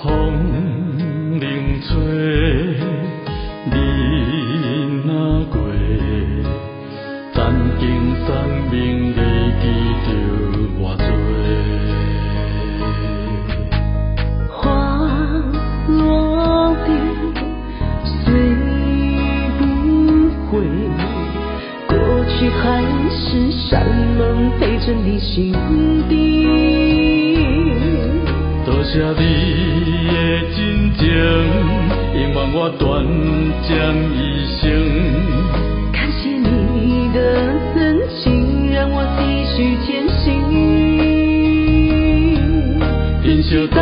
风冷吹，你若过，曾经生命你记着偌多。花落地随不回，过去还是山盟陪着你心底。多谢你的真情，永远我断将一生。感谢你的真情，让我继续前行。珍惜当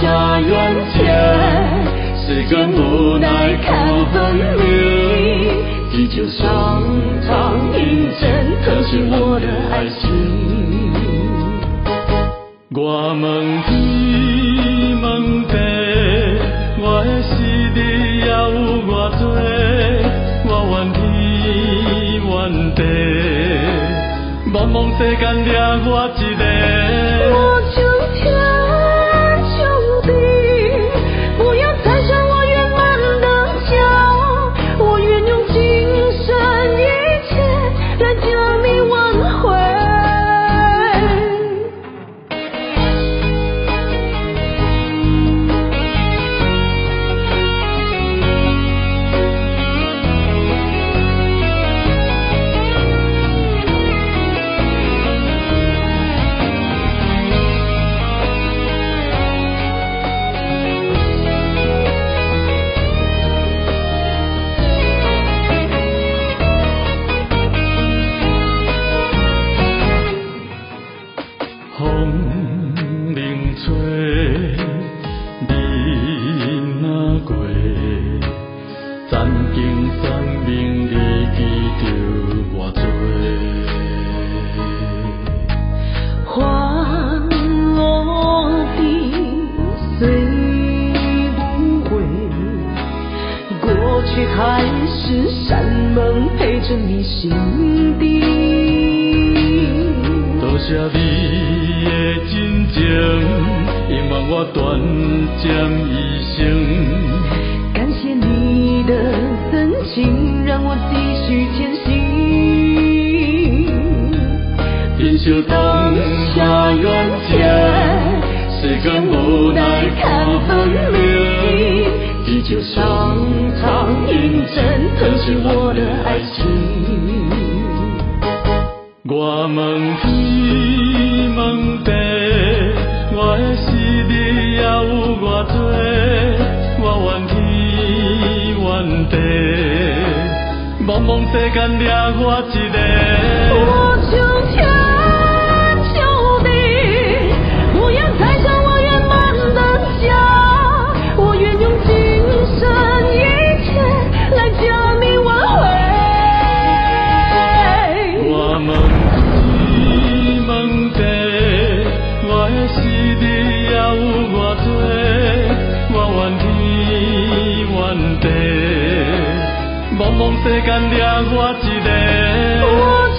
下缘切，时间无奈看分明，地球上苍印证特是我的爱情。我问天问地，我的思念也有偌多，我怨天怨地，茫茫世间掠我一个。我求天求地，不要拆散我圆满的家，我愿用今生一切来将你挽回。风冷吹，你若过，曾经生命你记着偌多。花落地随不回，过去还是山盟陪着你心底。多谢你的真情，永远我断将一生。感谢你的真情，让我继续前行。珍惜当下缘切，时间无奈看分明，地球上苍印证特是我的爱情。我问天问地，我的思念也有偌多，我怨天怨地，茫茫世间掠我一个。我求天求地，不要拆散我圆满的家，我愿用今生一切来将你挽回。我问天问地，我的思念也有偌多，我怨天怨地，茫茫世间掠我一个。我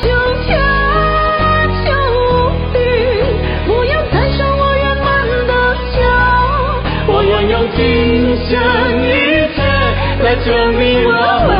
求天求地，不要拆散我圆满的家，我愿用今生一切来将你挽回。